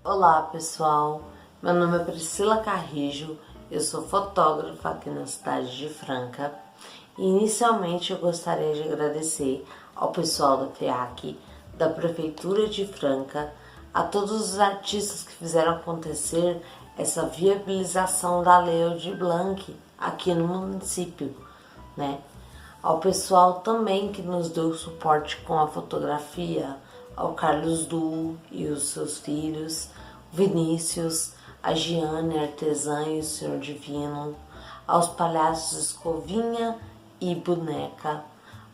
Olá pessoal, meu nome é Priscila Carrijo, eu sou fotógrafa aqui na cidade de Franca e inicialmente eu gostaria de agradecer ao pessoal da FEAC, da Prefeitura de Franca, a todos os artistas que fizeram acontecer essa viabilização da Lei Aldir Blanc aqui no município, né? Ao pessoal também que nos deu suporte com a fotografia, ao Carlos Du e os seus filhos, Vinícius, a Giane, a artesã e o Senhor Divino, aos palhaços Escovinha e Boneca,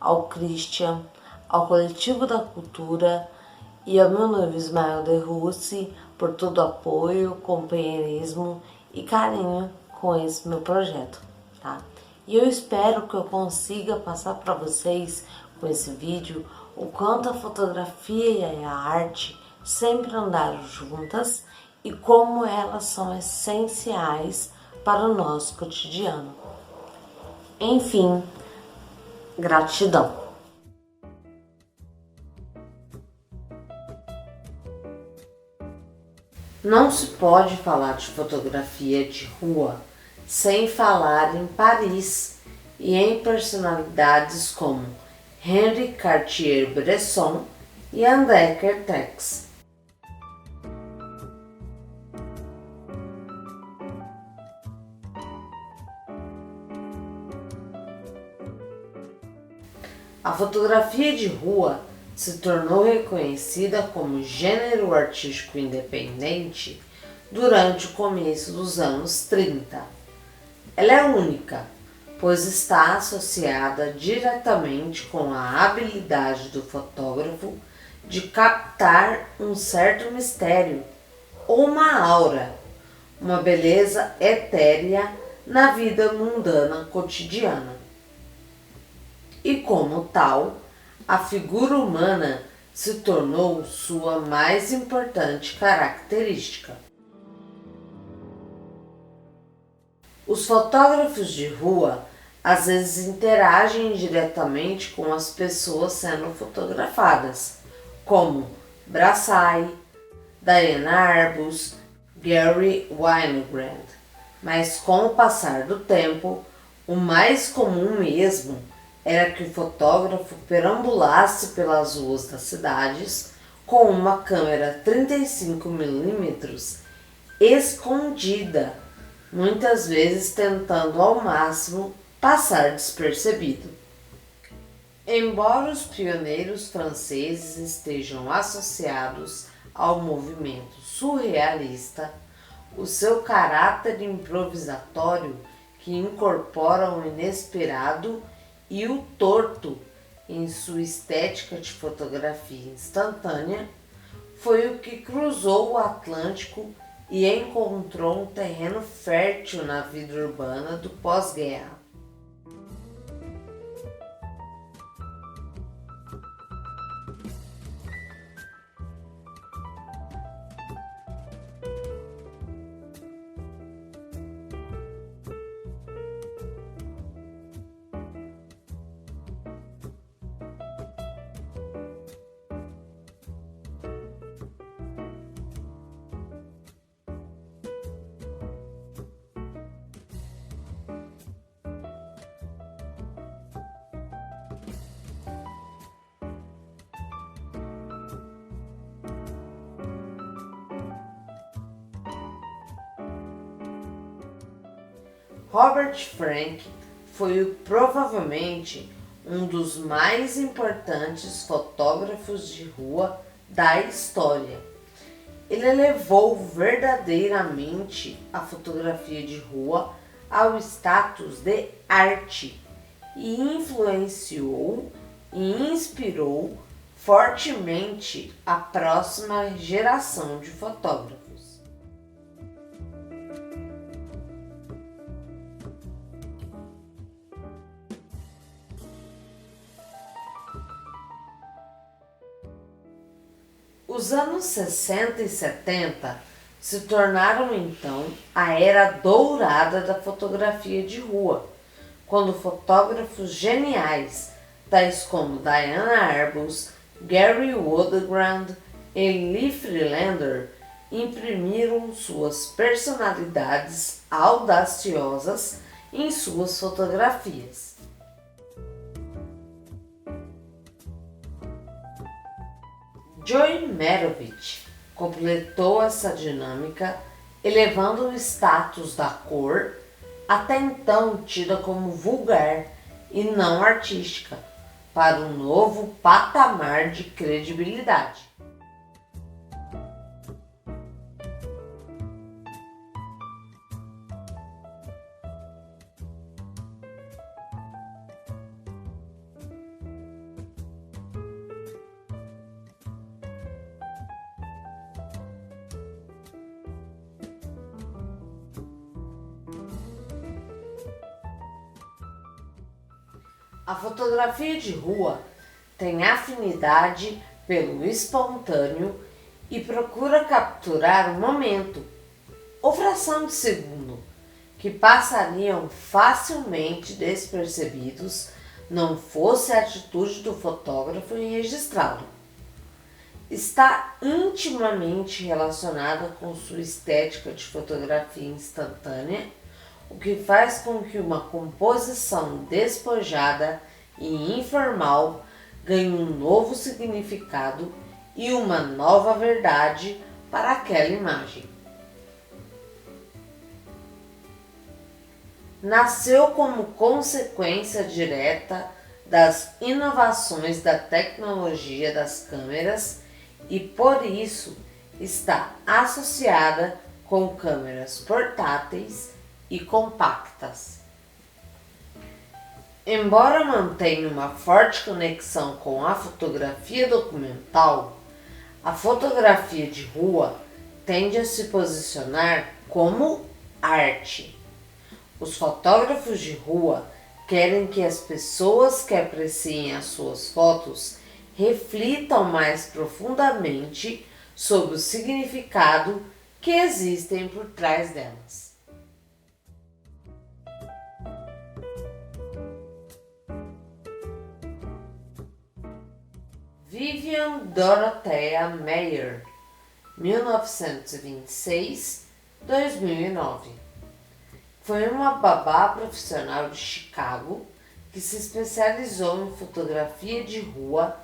ao Christian, ao Coletivo da Cultura e ao meu noivo Ismael de Russi por todo o apoio, companheirismo e carinho com esse meu projeto, tá? E eu espero que eu consiga passar para vocês com esse vídeo o quanto a fotografia e a arte sempre andaram juntas e como elas são essenciais para o nosso cotidiano. Enfim, gratidão. Não se pode falar de fotografia de rua sem falar em Paris e em personalidades como Henri Cartier-Bresson e André Kertész. A fotografia de rua se tornou reconhecida como gênero artístico independente durante o começo dos anos 30. Ela é única, pois está associada diretamente com a habilidade do fotógrafo de captar um certo mistério ou uma aura, uma beleza etérea na vida mundana cotidiana. E como tal, a figura humana se tornou sua mais importante característica. Os fotógrafos de rua às vezes interagem diretamente com as pessoas sendo fotografadas, como Brassai, Diana Arbus, Gary Winogrand. Mas com o passar do tempo, o mais comum mesmo era que o fotógrafo perambulasse pelas ruas das cidades com uma câmera 35mm escondida, muitas vezes tentando ao máximo passar despercebido. Embora os pioneiros franceses estejam associados ao movimento surrealista, o seu caráter improvisatório, que incorpora o inesperado e o torto em sua estética de fotografia instantânea, foi o que cruzou o Atlântico e encontrou um terreno fértil na vida urbana do pós-guerra. Robert Frank foi provavelmente um dos mais importantes fotógrafos de rua da história. Ele elevou verdadeiramente a fotografia de rua ao status de arte e influenciou e inspirou fortemente a próxima geração de fotógrafos. Os anos 60 e 70 se tornaram então a era dourada da fotografia de rua, quando fotógrafos geniais, tais como Diana Arbus, Gary Winogrand e Lee Friedlander, imprimiram suas personalidades audaciosas em suas fotografias. Joy Merovitch completou essa dinâmica, elevando o status da cor, até então tida como vulgar e não artística, para um novo patamar de credibilidade. A fotografia de rua tem afinidade pelo espontâneo e procura capturar o momento, ou fração de segundo, que passariam facilmente despercebidos não fosse a atitude do fotógrafo em registrá-lo. Está intimamente relacionada com sua estética de fotografia instantânea, o que faz com que uma composição despojada e informal ganhe um novo significado e uma nova verdade para aquela imagem. Nasceu como consequência direta das inovações da tecnologia das câmeras e por isso está associada com câmeras portáteis e compactas. Embora mantenha uma forte conexão com a fotografia documental, a fotografia de rua tende a se posicionar como arte. Os fotógrafos de rua querem que as pessoas que apreciem as suas fotos reflitam mais profundamente sobre o significado que existem por trás delas. Vivian Dorothea Mayer, 1926-2009. Foi uma babá profissional de Chicago que se especializou em fotografia de rua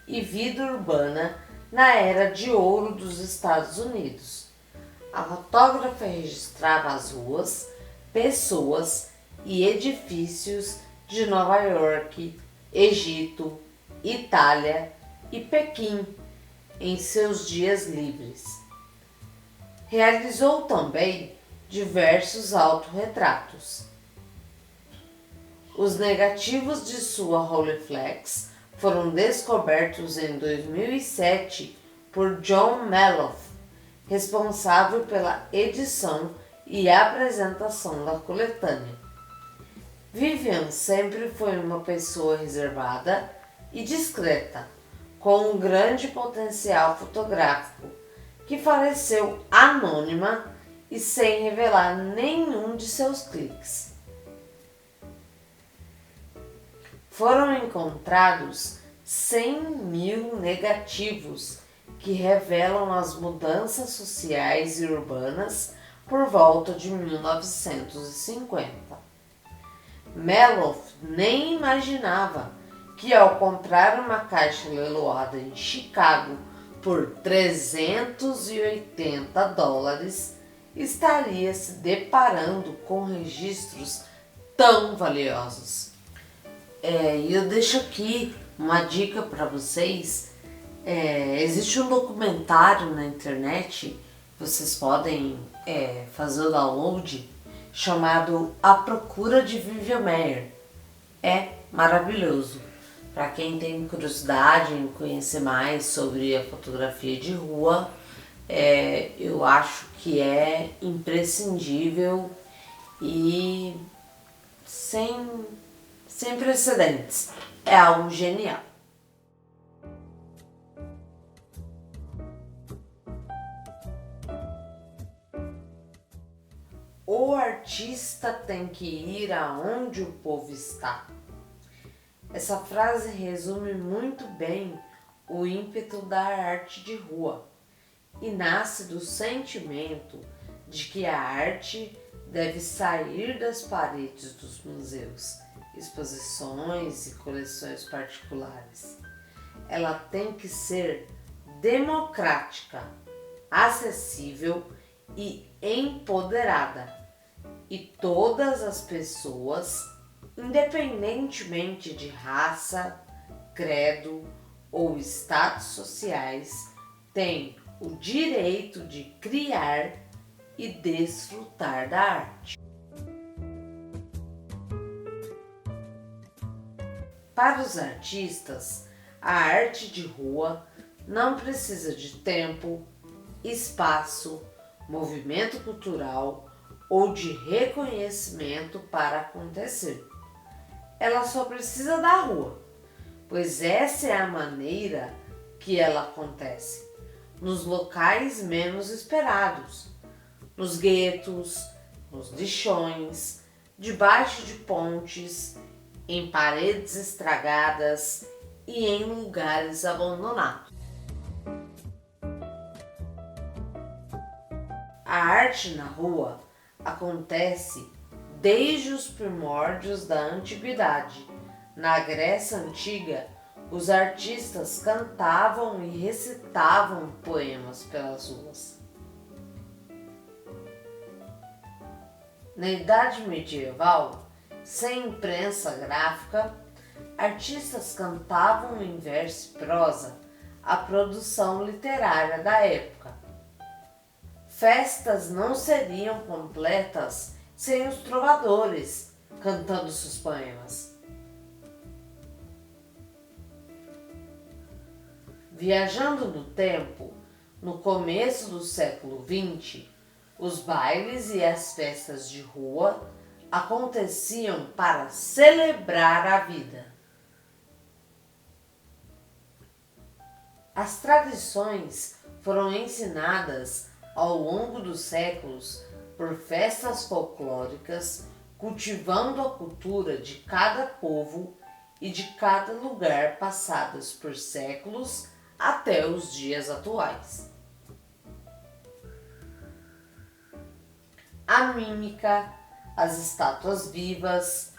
e vida urbana na era de ouro dos Estados Unidos. A fotógrafa registrava as ruas, pessoas e edifícios de Nova York, Egito, Itália e Pequim em seus dias livres. Realizou também diversos autorretratos. Os negativos de sua Rolleiflex foram descobertos em 2007 por John Maloof, responsável pela edição e apresentação da coletânea. Vivian sempre foi uma pessoa reservada e discreta, com um grande potencial fotográfico, que faleceu anônima e sem revelar nenhum de seus cliques. Foram encontrados 100.000 negativos que revelam as mudanças sociais e urbanas por volta de 1950. Maloof nem imaginava que ao comprar uma caixa leiloada em Chicago por $380, estaria se deparando com registros tão valiosos. E eu deixo aqui uma dica para vocês. Existe um documentário na internet, vocês podem fazer o download, chamado A Procura de Vivian Mayer. É maravilhoso. Para quem tem curiosidade em conhecer mais sobre a fotografia de rua, eu acho que é imprescindível e sem precedentes. É algo genial. O artista tem que ir aonde o povo está. Essa frase resume muito bem o ímpeto da arte de rua e nasce do sentimento de que a arte deve sair das paredes dos museus, exposições e coleções particulares. Ela tem que ser democrática, acessível e empoderada. E todas as pessoas, independentemente de raça, credo ou status sociais, têm o direito de criar e desfrutar da arte. Para os artistas, a arte de rua não precisa de tempo, espaço, movimento cultural ou de reconhecimento para acontecer. Ela só precisa da rua, pois essa é a maneira que ela acontece, nos locais menos esperados, nos guetos, nos lixões, debaixo de pontes, em paredes estragadas e em lugares abandonados. A arte na rua acontece desde os primórdios da antiguidade. Na Grécia Antiga, os artistas cantavam e recitavam poemas pelas ruas. Na Idade Medieval, sem imprensa gráfica, artistas cantavam em verso e prosa a produção literária da época. Festas não seriam completas sem os trovadores cantando seus poemas. Viajando no tempo, no começo do século XX, os bailes e as festas de rua aconteciam para celebrar a vida. As tradições foram ensinadas ao longo dos séculos por festas folclóricas, cultivando a cultura de cada povo e de cada lugar passadas por séculos até os dias atuais. A mímica, as estátuas vivas,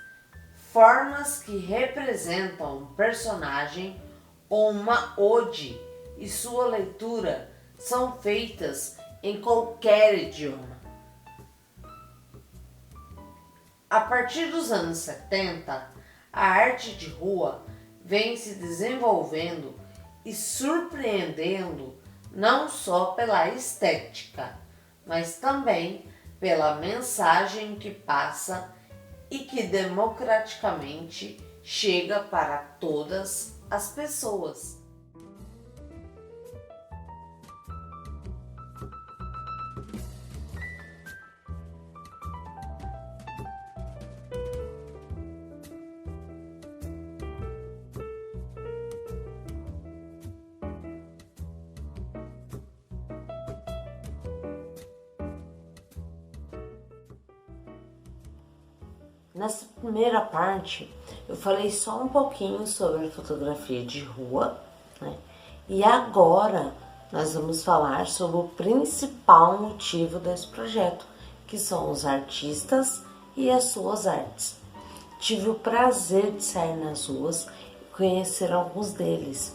formas que representam um personagem ou uma ode e sua leitura são feitas em qualquer idioma. A partir dos anos 70, a arte de rua vem se desenvolvendo e surpreendendo não só pela estética, mas também pela mensagem que passa e que democraticamente chega para todas as pessoas. Nessa primeira parte, eu falei só um pouquinho sobre a fotografia de rua, né? E agora nós vamos falar sobre o principal motivo desse projeto, que são os artistas e as suas artes. Tive o prazer de sair nas ruas e conhecer alguns deles.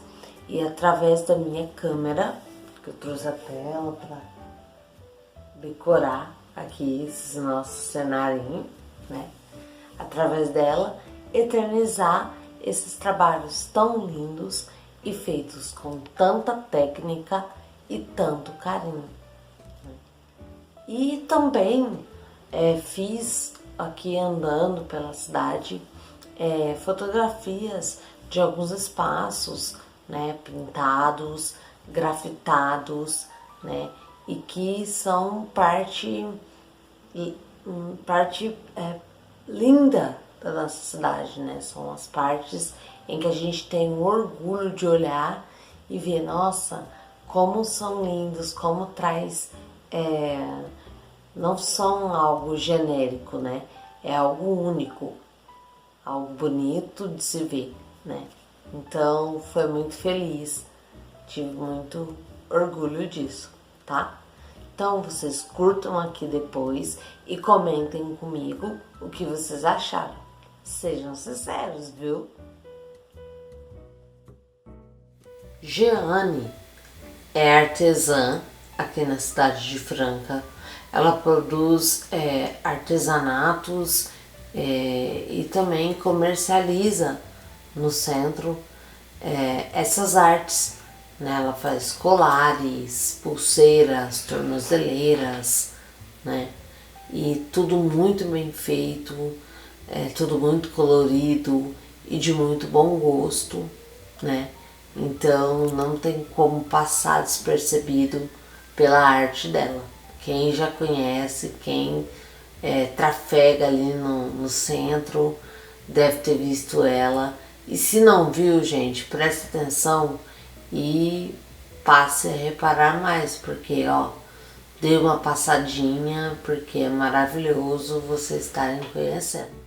E através da minha câmera, que eu trouxe a tela para decorar aqui esse nosso cenarinho, né? Através dela, eternizar esses trabalhos tão lindos e feitos com tanta técnica e tanto carinho. E também fiz aqui andando pela cidade fotografias de alguns espaços, né, pintados, grafitados, né, e que são parte linda da nossa cidade, né? São as partes em que a gente tem um orgulho de olhar e ver, nossa, como são lindos, como traz, não são algo genérico, né? É algo único, algo bonito de se ver, né? Então, foi muito feliz, tive muito orgulho disso. tá? Então vocês curtam aqui depois e comentem comigo o que vocês acharam. Sejam sinceros, viu? Jeane é artesã aqui na cidade de Franca. Ela produz artesanatos e também comercializa no centro essas artes, né? Ela faz colares, pulseiras, tornozeleiras, né? E tudo muito bem feito, tudo muito colorido e de muito bom gosto, né? Então não tem como passar despercebido pela arte dela. Quem já conhece, quem trafega ali no centro, deve ter visto ela. E se não viu, gente, preste atenção e passe a reparar mais, porque dê uma passadinha, porque é maravilhoso vocês estarem conhecendo.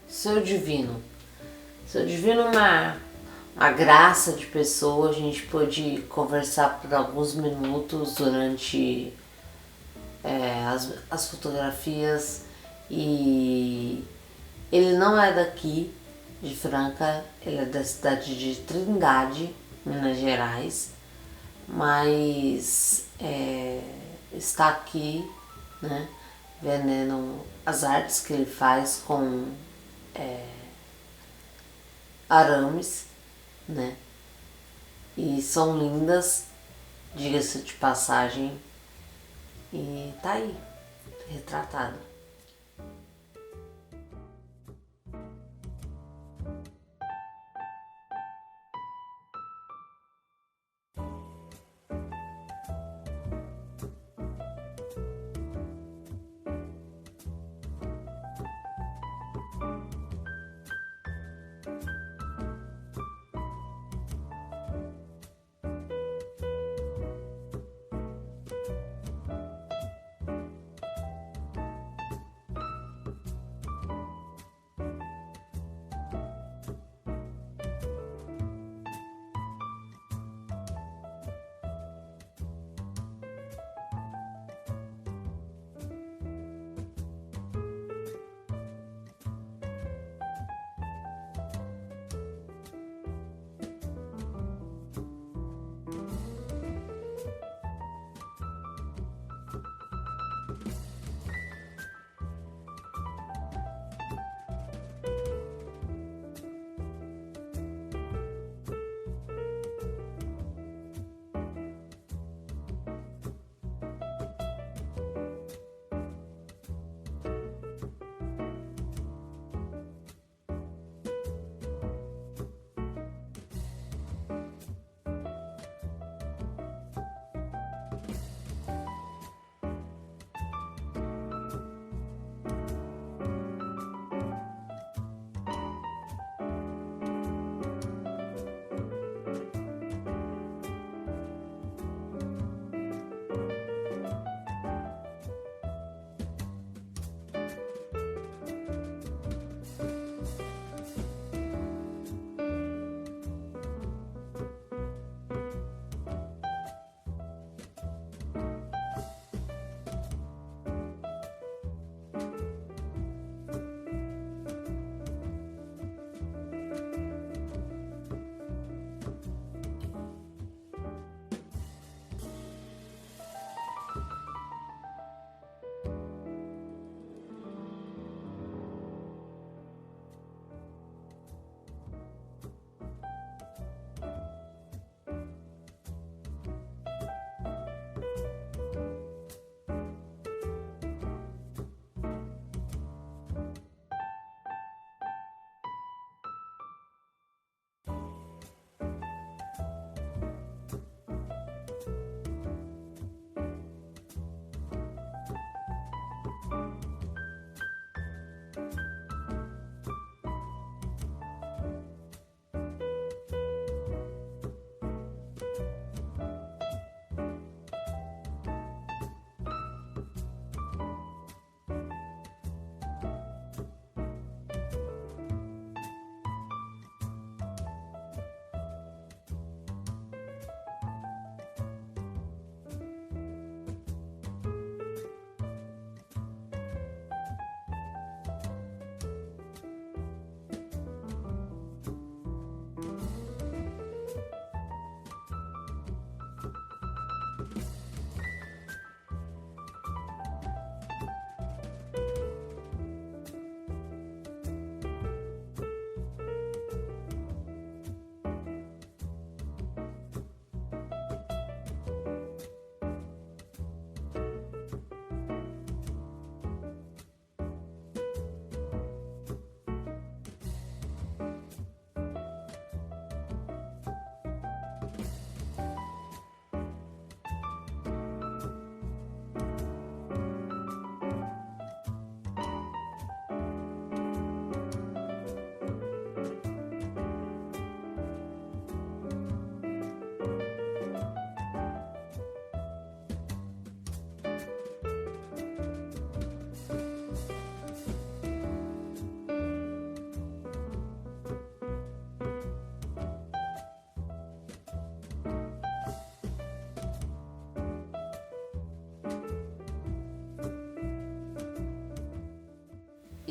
Seu Divino. Seu Divino é uma graça de pessoa. A gente pôde conversar por alguns minutos durante as fotografias. E ele não é daqui de Franca, ele é da cidade de Trindade, Minas Gerais, mas está aqui, né, vendendo as artes que ele faz com arames, né? E são lindas, diga-se de passagem, e tá aí, retratada.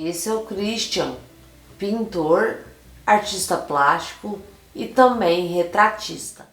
Esse é o Christian, pintor, artista plástico e também retratista.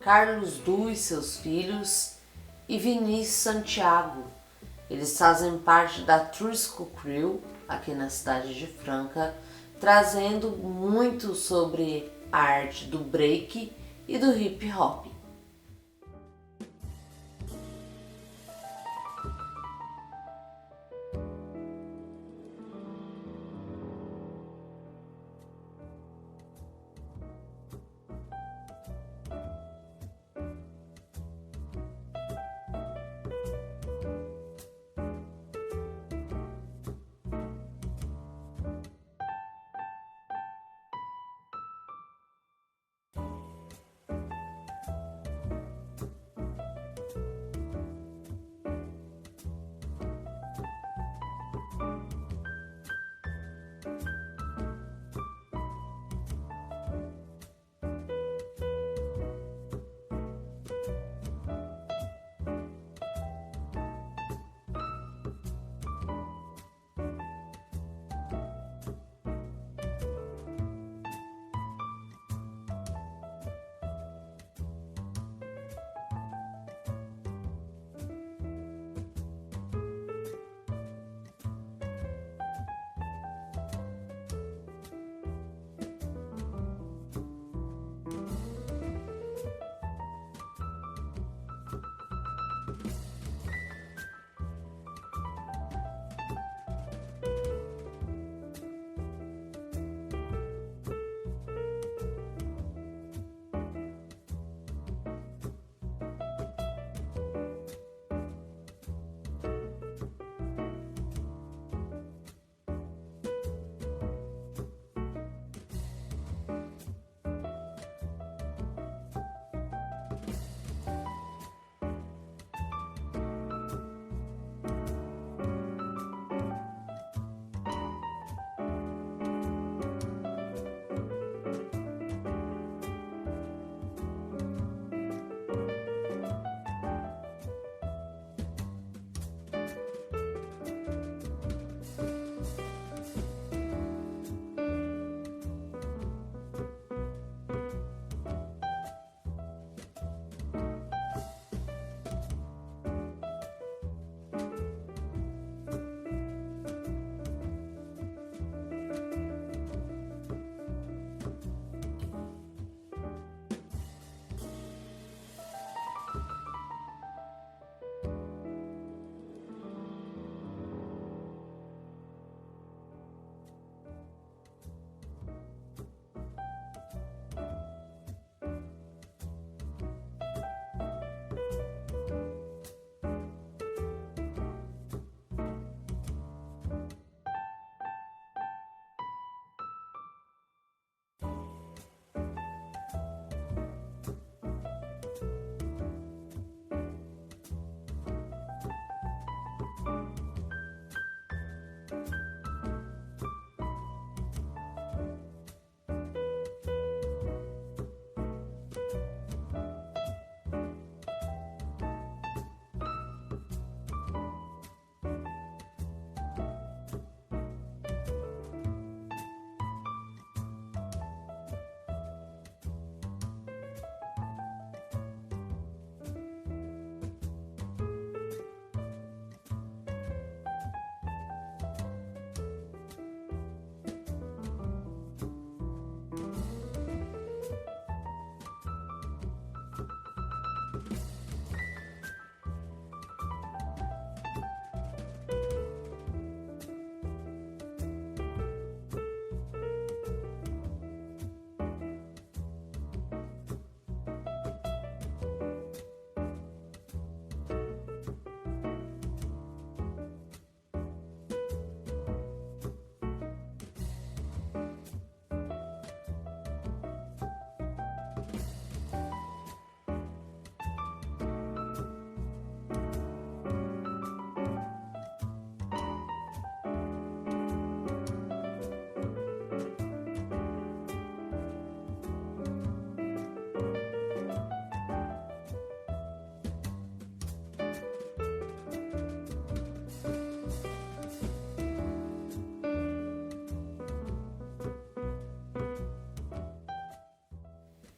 Carlos Du e seus filhos e Vinícius Santiago. Eles fazem parte da Trisco Crew aqui na cidade de Franca, trazendo muito sobre a arte do break e do hip hop.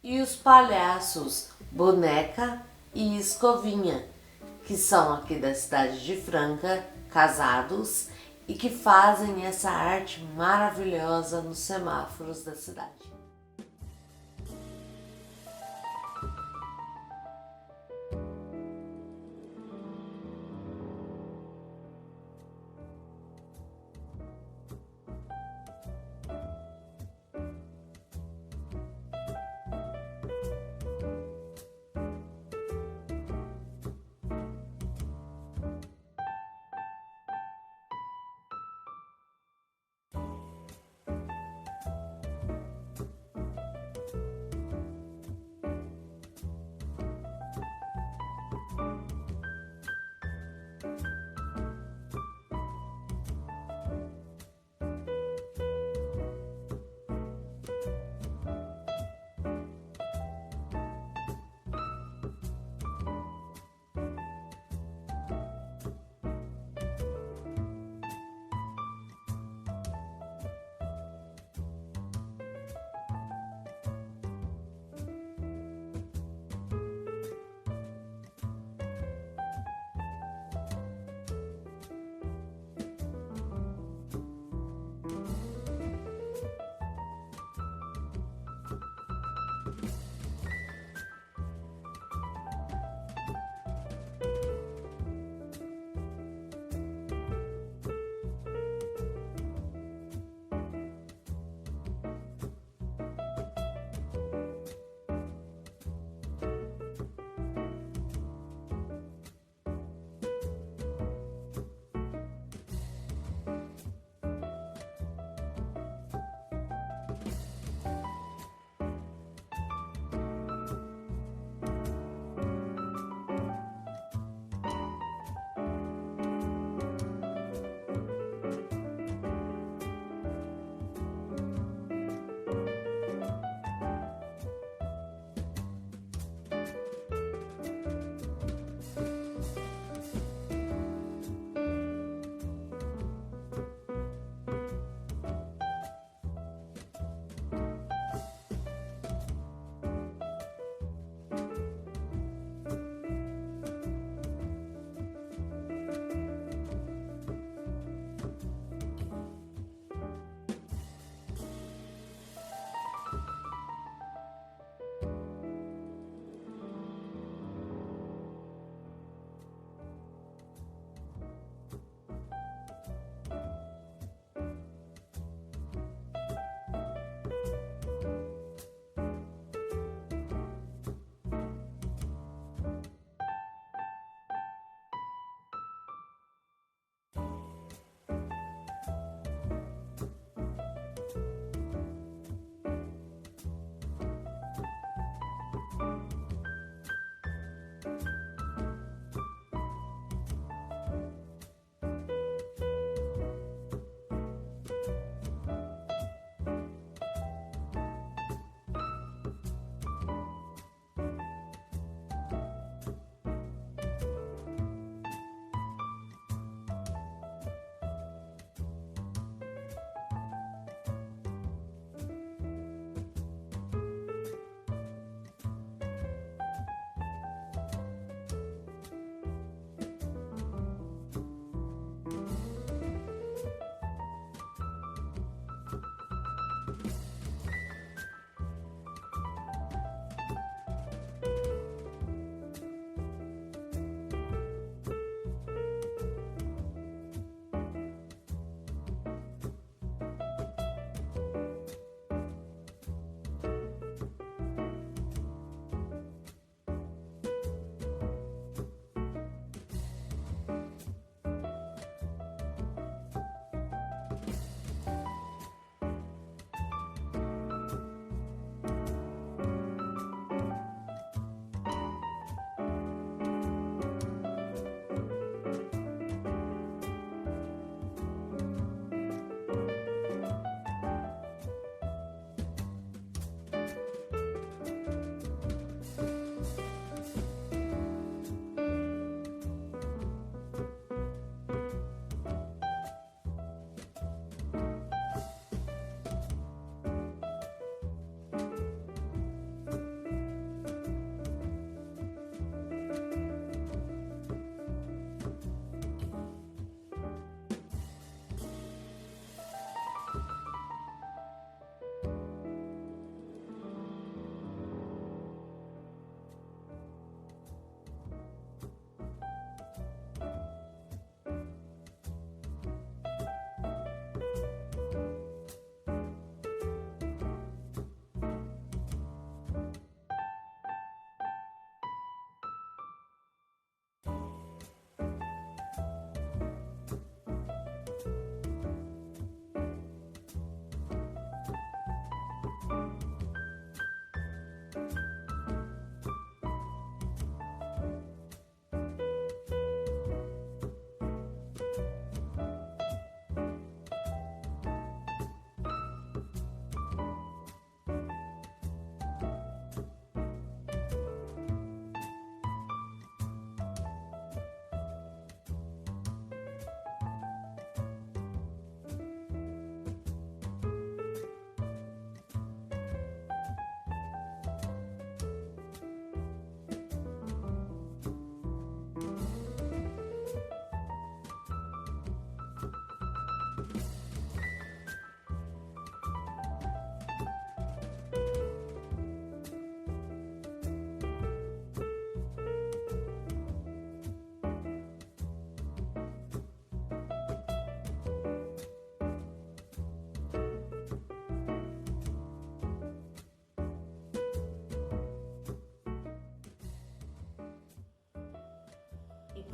e os palhaços Boneca e Escovinha, que são aqui da cidade de Franca, casados e que fazem essa arte maravilhosa nos semáforos da cidade.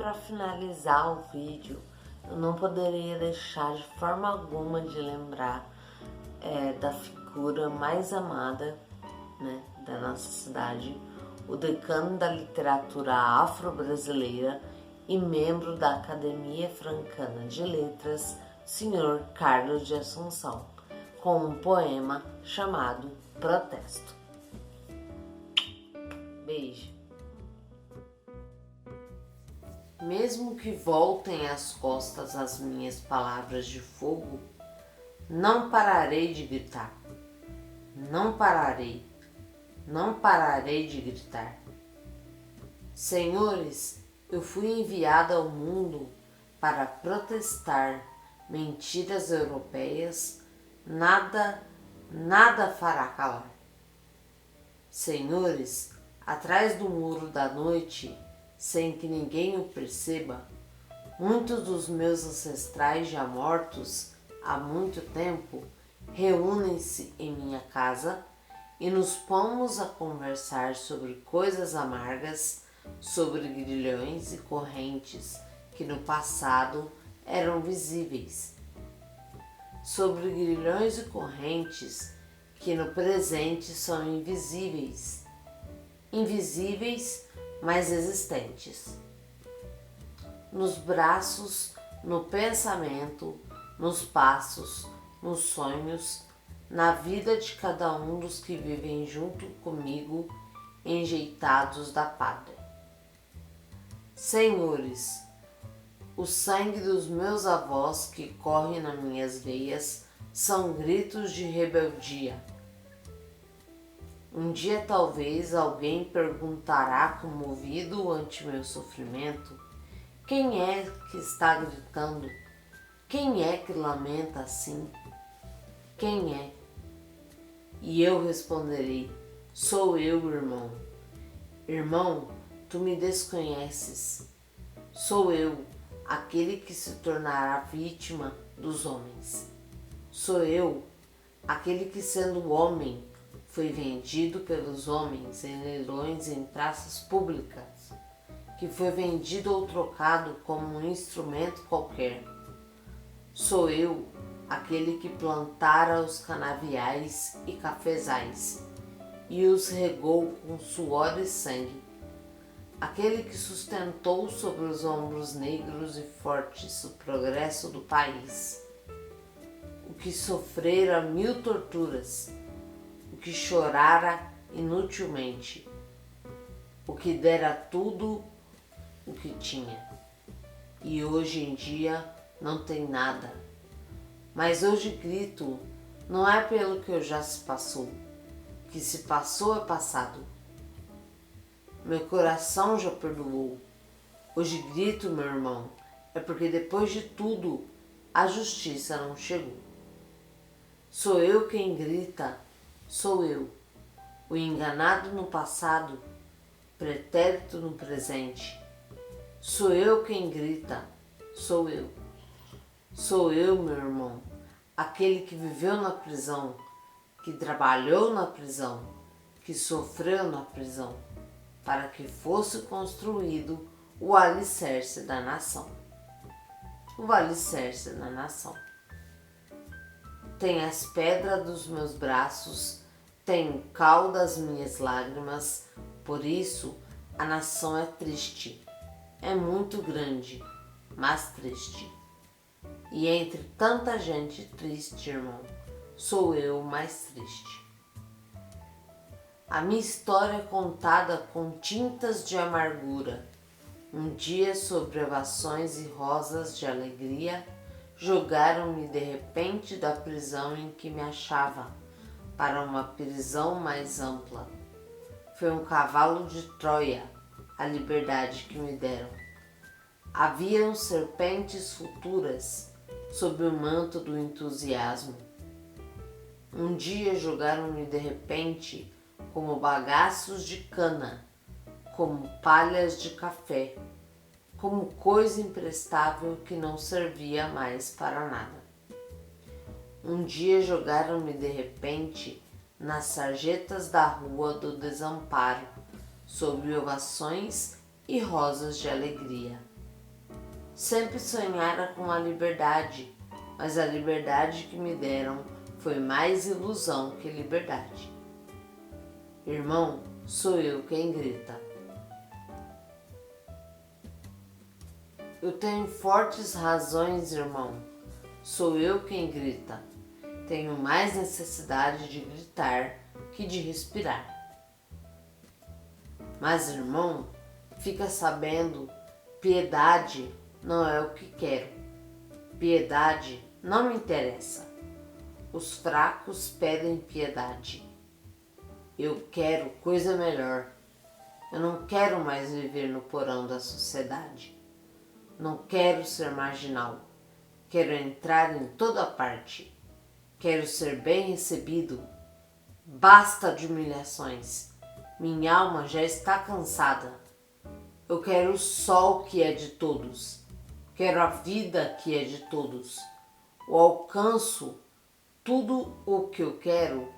para finalizar o vídeo, eu não poderia deixar de forma alguma de lembrar da figura mais amada, né, da nossa cidade, o decano da literatura afro-brasileira e membro da Academia Francana de Letras, Sr. Carlos de Assunção, com um poema chamado Protesto. Beijo. Mesmo que voltem as costas às minhas palavras de fogo, não pararei de gritar. Não pararei de gritar. Senhores, eu fui enviada ao mundo para protestar mentiras europeias, nada fará calar. Senhores, atrás do muro da noite, sem que ninguém o perceba, muitos dos meus ancestrais já mortos há muito tempo reúnem-se em minha casa e nos pomos a conversar sobre coisas amargas, sobre grilhões e correntes que no passado eram visíveis, sobre grilhões e correntes que no presente são invisíveis, mas existentes. Nos braços, no pensamento, nos passos, nos sonhos, na vida de cada um dos que vivem junto comigo, enjeitados da pátria. Senhores, o sangue dos meus avós que corre nas minhas veias são gritos de rebeldia. Um dia talvez alguém perguntará comovido ante meu sofrimento: quem é que está gritando? Quem é que lamenta assim? Quem é? E eu responderei: sou eu, irmão. Irmão, tu me desconheces. Sou eu, aquele que se tornará vítima dos homens. Sou eu, aquele que sendo homem foi vendido pelos homens em leilões em praças públicas, que foi vendido ou trocado como um instrumento qualquer. Sou eu, aquele que plantara os canaviais e cafezais e os regou com suor e sangue, aquele que sustentou sobre os ombros negros e fortes o progresso do país, o que sofrera 1000 torturas, o que chorara inutilmente, o que dera tudo o que tinha, e hoje em dia não tem nada. Mas hoje grito, não é pelo que já se passou, o que se passou é passado. Meu coração já perdoou. Hoje grito, meu irmão, é porque depois de tudo a justiça não chegou. Sou eu quem grita, sou eu, o enganado no passado, pretérito no presente. Sou eu quem grita, sou eu. Sou eu, meu irmão, aquele que viveu na prisão, que trabalhou na prisão, que sofreu na prisão, para que fosse construído o alicerce da nação. O alicerce da nação. Tem as pedras dos meus braços, tem o cal das minhas lágrimas, por isso a nação é triste, é muito grande, mas triste. E entre tanta gente triste, irmão, sou eu o mais triste. A minha história é contada com tintas de amargura. Um dia, sobre ovações e rosas de alegria, jogaram-me de repente da prisão em que me achava, para uma prisão mais ampla. Foi um cavalo de Troia a liberdade que me deram. Haviam serpentes futuras sob o manto do entusiasmo. Um dia jogaram-me de repente como bagaços de cana, como palhas de café, como coisa imprestável que não servia mais para nada. Um dia jogaram-me de repente nas sarjetas da rua do desamparo, sob ovações e rosas de alegria. Sempre sonhara com a liberdade, mas a liberdade que me deram foi mais ilusão que liberdade. Irmão, sou eu quem grita. Eu tenho fortes razões, irmão. Sou eu quem grita. Tenho mais necessidade de gritar que de respirar. Mas, irmão, fica sabendo, piedade não é o que quero. Piedade não me interessa. Os fracos pedem piedade. Eu quero coisa melhor. Eu não quero mais viver no porão da sociedade. Não quero ser marginal. Quero entrar em toda parte. Quero ser bem recebido. Basta de humilhações. Minha alma já está cansada. Eu quero o sol que é de todos. Quero a vida que é de todos. O alcanço tudo o que eu quero,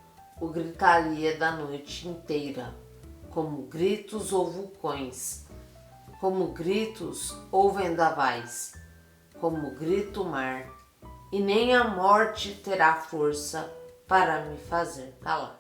o gritaria da noite inteira, como gritos ou vulcões, como gritos ou vendavais, como grita o mar, e nem a morte terá força para me fazer calar.